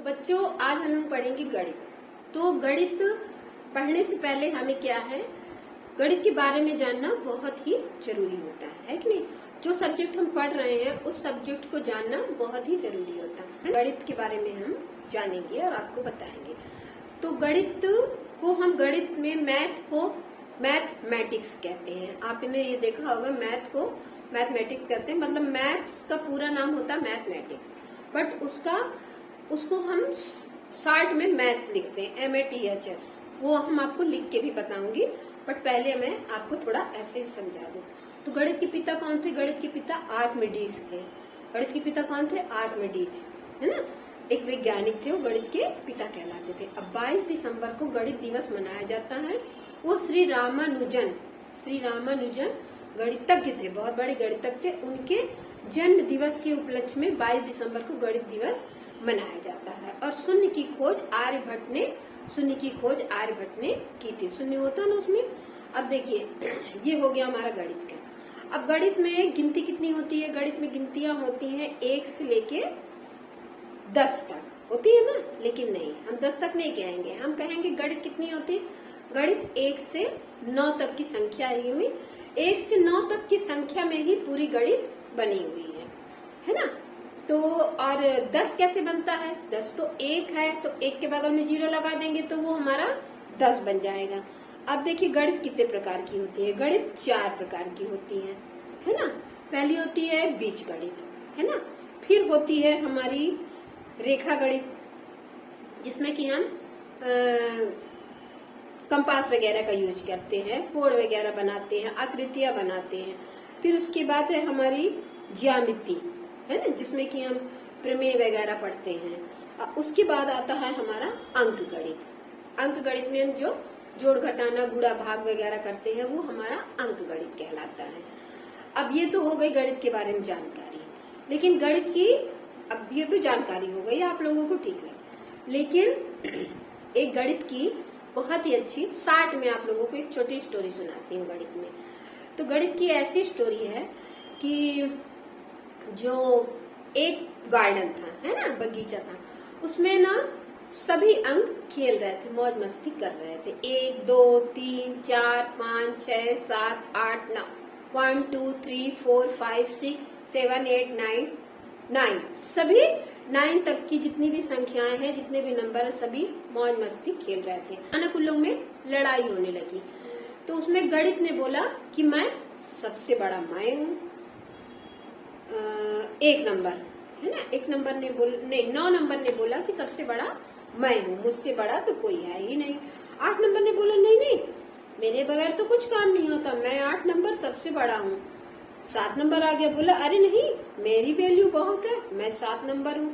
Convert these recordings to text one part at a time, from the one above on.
बच्चों आज हम लोग पढ़ेंगे गणित। तो गणित पढ़ने से पहले हमें क्या है, गणित के बारे में जानना बहुत ही जरूरी होता है कि नहीं। जो सब्जेक्ट हम पढ़ रहे हैं उस सब्जेक्ट को जानना बहुत ही जरूरी होता है। गणित के बारे में हम जानेंगे और आपको बताएंगे। तो गणित को हम गणित में मैथ को मैथमेटिक्स कहते हैं। आपने ये देखा होगा, मैथ को मैथमेटिक्स कहते हैं, मतलब मैथ्स का पूरा नाम होता है मैथमेटिक्स, बट उसको हम शॉर्ट में मैथ्स लिखते हैं, MATHS। वो हम आपको लिख के भी बताऊंगी, बट पहले मैं आपको थोड़ा ऐसे ही समझा दूं। तो गणित के पिता कौन थे? गणित के पिता आर्किमिडीज थे। गणित के पिता कौन थे? आर्किमिडीज, है ना, एक वैज्ञानिक थे, वो गणित के पिता कहलाते थे। अब 22 दिसंबर को गणित दिवस मनाया जाता है। वो श्री रामानुजन गणितज्ञ थे, बहुत बड़े गणितज्ञ थे। उनके जन्म दिवस के उपलक्ष्य में 22 दिसंबर को गणित दिवस मनाया जाता है। और शून्य की खोज आर्यभट्ट ने की थी। शून्य होता है ना उसमें। अब देखिए, ये हो गया हमारा गणित का। अब गणित में गिनती कितनी होती है? गणित में गिनतियां होती हैं 1 से लेके 10 तक होती है ना, लेकिन नहीं, हम 10 तक नहीं कहेंगे, हम कहेंगे गणित कितनी होती है। गणित 1 से 9 तक की संख्या है। 1 से 9 तक की संख्या में ही पूरी गणित बनी हुई है ना। तो और 10 कैसे बनता है? 10 तो 1 है, तो 1 के बगल में 0 लगा देंगे तो वो हमारा 10 बन जाएगा। अब देखिए गणित कितने प्रकार की होती है। गणित 4 प्रकार की होती है ना। पहली होती है बीज गणित, है ना। फिर होती है हमारी रेखा गणित, जिसमें कि हम कंपास वगैरह का यूज करते हैं, कोण वगैरह बनाते हैं, आकृतियां बनाते हैं। फिर उसके बाद है हमारी ज्यामिति, है ना, जिसमें कि हम प्रमेय वगैरह पढ़ते हैं। उसके बाद आता है हमारा अंक गणित। अंक गणित में हम जो जोड़ घटाना गुणा भाग वगैरह करते हैं वो हमारा अंक गणित कहलाता है। अब ये तो हो गई गणित के बारे में जानकारी, लेकिन गणित की अब ये तो जानकारी हो गई आप लोगों को, ठीक है, लेकिन एक गणित की बहुत ही अच्छी शॉर्ट में आप लोगों को एक छोटी स्टोरी सुनाती हूँ गणित में। तो गणित की ऐसी स्टोरी है कि जो एक गार्डन था, है ना, बगीचा था, उसमें ना सभी अंक खेल रहे थे, मौज मस्ती कर रहे थे। 1 2 3 4 5 6 7 8 9 1 2 3 4 5 6 7 8 9 सभी 9 तक की जितनी भी संख्याएं हैं, जितने भी नंबर है, सभी मौज मस्ती खेल रहे थे। अचानक उन लोगों में लड़ाई होने लगी। तो उसमें गणित ने बोला कि मैं सबसे बड़ा मैं हूँ। 1 नंबर, है ना, 1 नंबर ने बोला, नहीं 9 नंबर ने बोला कि सबसे बड़ा मैं हूँ, मुझसे बड़ा तो कोई है ही नहीं। 8 नंबर ने बोला नहीं, मेरे बगैर तो कुछ काम नहीं होता, मैं 8 नंबर सबसे बड़ा हूँ। 7 नंबर आ गया, बोला अरे नहीं, मेरी वैल्यू बहुत है, मैं 7 नंबर हूँ।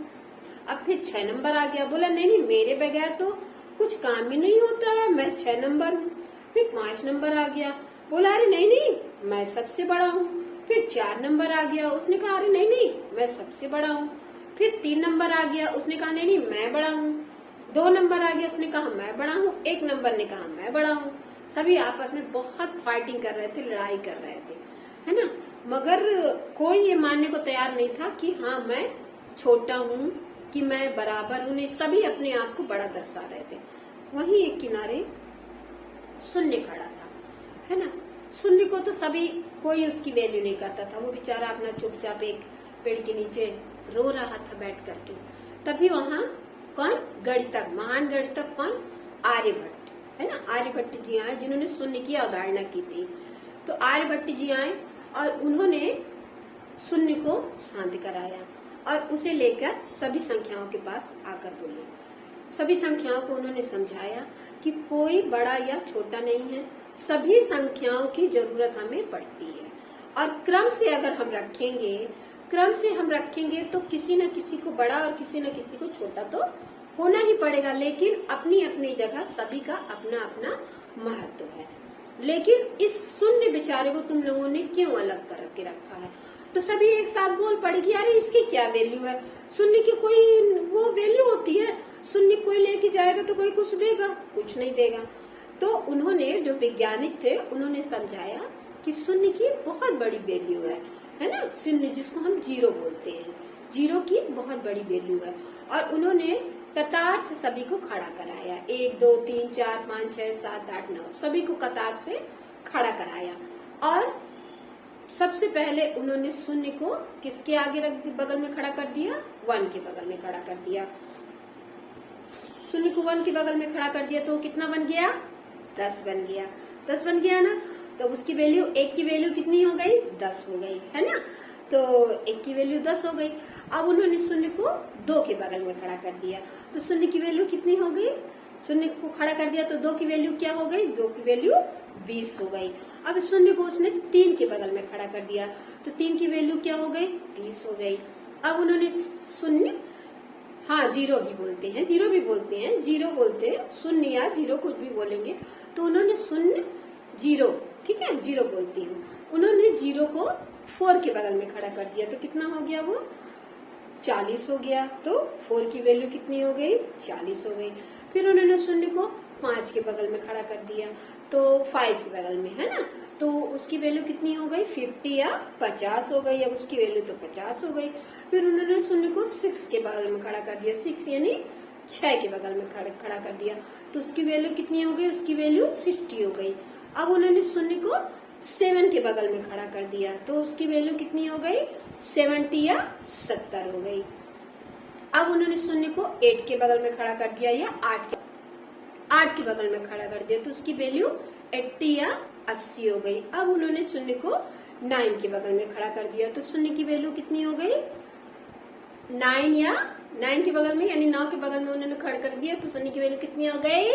अब फिर 6 नंबर आ गया, बोला नहीं, मेरे बगैर तो कुछ काम ही नहीं होता है, मैं 6 नंबर हूँ। फिर 5 नंबर आ गया, बोला अरे नहीं, मैं सबसे बड़ा हूँ। फिर 4 नंबर आ गया, उसने कहा अरे नहीं, मैं सबसे बड़ा हूँ। फिर 3 नंबर आ गया, उसने कहा नहीं, मैं बड़ा हूँ। 2 नंबर आ गया, उसने कहा मैं बड़ा हूँ। 1 नंबर ने कहा मैं बड़ा हूँ। सभी आपस में बहुत फाइटिंग कर रहे थे, लड़ाई कर रहे थे, है ना, मगर कोई ये मानने को तैयार नहीं था कि हाँ मैं छोटा हूँ, कि मैं बराबर हूँ। नहीं, सभी अपने आप को बड़ा दर्शा रहे थे। वहीं एक किनारे शून्य खड़ा था, है ना। शून्य को तो सभी, कोई उसकी वैल्यू नहीं करता था। वो बेचारा अपना चुपचाप एक पेड़ के नीचे रो रहा था बैठ करके। तभी वहाँ कौन? गणितज्ञ, महान गणितज्ञ कौन? आर्यभट्ट, है ना। आर्यभट्ट जी आए, जिन्होंने शून्य की अवधारणा की थी। तो आर्यभट्ट जी आए और उन्होंने शून्य को शांत कराया और उसे लेकर सभी संख्याओं के पास आकर बोले। सभी संख्याओं को उन्होंने समझाया कि कोई बड़ा या छोटा नहीं है, सभी संख्याओं की जरूरत हमें पड़ती है। और क्रम से अगर हम रखेंगे तो किसी न किसी को बड़ा और किसी न किसी को छोटा तो होना ही पड़ेगा, लेकिन अपनी अपनी जगह सभी का अपना अपना महत्व है। लेकिन इस शून्य बेचारे को तुम लोगों ने क्यों अलग करके रखा है? तो सभी एक साथ बोल पड़े कि अरे इसकी क्या वैल्यू है, शून्य की कोई वो वैल्यू होती है, शून्य कोई लेके जाएगा तो कोई कुछ देगा, कुछ नहीं देगा। तो उन्होंने, जो वैज्ञानिक थे, उन्होंने समझाया कि शून्य की बहुत बड़ी वैल्यू है ना, शून्य जिसको हम 0 बोलते हैं, 0 की बहुत बड़ी वैल्यू है। और उन्होंने कतार से सभी को खड़ा कराया, 1 2 3 4 5 6 7 8 9 सभी को कतार से खड़ा कराया। और सबसे पहले उन्होंने शून्य को किसके आगे रख बगल में खड़ा कर दिया, 1 के बगल में खड़ा कर दिया। शून्य को 1 के बगल में खड़ा कर दिया तो कितना बन गया, 10 बन गया। 10 बन गया ना, तो उसकी वैल्यू, 1 की वैल्यू कितनी हो गई, 10 हो गई, है ना। तो 1 की वैल्यू 10 हो गई। अब उन्होंने शून्य को 2 के बगल में खड़ा कर दिया, तो शून्य की वैल्यू कितनी हो गई, शून्य को खड़ा कर दिया तो 2 की वैल्यू क्या हो गई, 2 की वैल्यू 20 हो गई। अब शून्य को उसने 3 के बगल में खड़ा कर दिया तो 3 की वैल्यू क्या हो गई, 30 हो गई। अब उन्होंने शून्य, हाँ जीरो ही बोलते हैं, जीरो भी बोलते हैं, जीरो बोलते हैं, शून्य या जीरो कुछ भी बोलेंगे। तो उन्होंने शून्य जीरो, ठीक है, जीरो बोलती हूँ, उन्होंने जीरो को 4 के बगल में खड़ा कर दिया तो कितना हो गया, वो 40 हो गया। तो 4 की वैल्यू कितनी हो गई, 40 हो गई। फिर उन्होंने शून्य को 5 के बगल में खड़ा कर दिया तो 5 के बगल में, है ना, तो उसकी वैल्यू कितनी हो गई, 50 या 50 हो गई। अब उसकी वैल्यू तो 50 हो गई। फिर उन्होंने शून्य को 6 के बगल में खड़ा कर दिया, 6 यानी 6 के बगल में खड़ा कर दिया तो उसकी वैल्यू कितनी हो गई, उसकी वैल्यू 60 हो गई। अब उन्होंने शून्य को 7 के बगल में खड़ा कर दिया तो उसकी वैल्यू कितनी हो गई, 70 या 70 हो गई। अब उन्होंने शून्य को 8 के बगल में खड़ा कर दिया या 8 के बगल में खड़ा कर दिया तो उसकी वैल्यू 80 या 80 हो गई। अब उन्होंने शून्य को 9 के बगल में खड़ा कर दिया तो शून्य की वैल्यू कितनी हो गई, 9 या 9 के बगल में यानी 9 के बगल में उन्होंने खड़ा कर दिया तो शून्य की वैल्यू कितनी हो गई,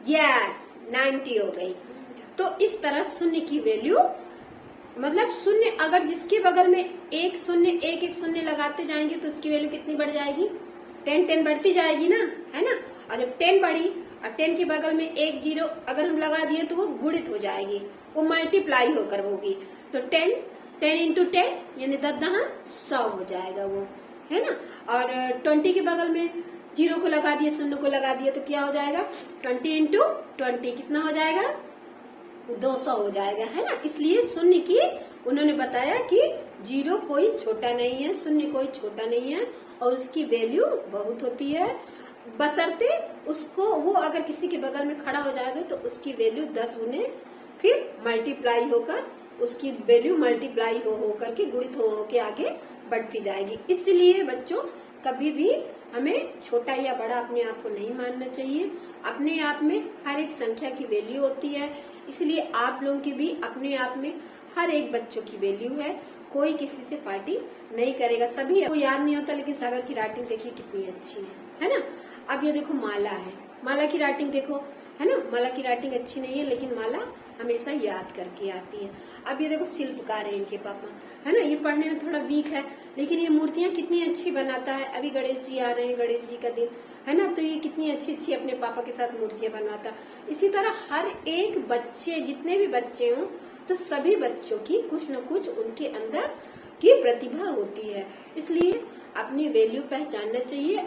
यस 90 हो गई। तो इस तरह शून्य की वैल्यू, मतलब शून्य अगर जिसके बगल में एक शून्य एक एक शून्य लगाते जाएंगे तो उसकी वैल्यू कितनी बढ़ जाएगी, 10 बढ़ती जाएगी ना, है ना। और जब 10 बढ़ी और 10 के बगल में एक जीरो अगर हम लगा दिए तो वो गुणित हो जाएगी, वो मल्टीप्लाई होकर होगी। तो 10 इंटू 10 यानी 10 100 हो जाएगा वो, है ना। और 20 के बगल में जीरो को लगा दिए, शून्य को लगा दिए तो क्या हो जाएगा, 20 इंटू 20 कितना हो जाएगा, 200 हो जाएगा, है ना। इसलिए शून्य की उन्होंने बताया कि जीरो कोई छोटा नहीं है, शून्य कोई छोटा नहीं है और उसकी वैल्यू बहुत होती है, बशर्ते उसको वो अगर किसी के बगल में खड़ा हो जाएगा तो उसकी वैल्यू 10 गुने फिर मल्टीप्लाई होकर उसकी वैल्यू मल्टीप्लाई हो करके गुणित हो के आगे बढ़ती जाएगी। इसलिए बच्चों कभी भी हमें छोटा या बड़ा अपने आप को नहीं मानना चाहिए। अपने आप में हर एक संख्या की वैल्यू होती है, इसलिए आप लोगों की भी अपने आप में हर एक बच्चों की वैल्यू है। कोई किसी से फाइटिंग नहीं करेगा, सभी को याद नहीं होता लेकिन सागर की राइटिंग देखिए कितनी अच्छी है ना। अब ये देखो माला है, माला की राइटिंग देखो, है ना। माला की राइटिंग अच्छी नहीं है लेकिन माला हमेशा याद करके आती है। अब ये देखो शिल्पकार है इनके पापा, है ना, ये पढ़ने में थोड़ा वीक है लेकिन ये मूर्तियां कितनी अच्छी बनाता है। अभी गणेश जी आ रहे हैं, गणेश जी का दिन है ना, तो ये कितनी अच्छी अच्छी अपने पापा के साथ मूर्तियां बनवाता। इसी तरह हर एक बच्चे, जितने भी बच्चे हों तो सभी बच्चों की कुछ न कुछ उनके अंदर की प्रतिभा होती है, इसलिए अपनी वैल्यू पहचानना चाहिए।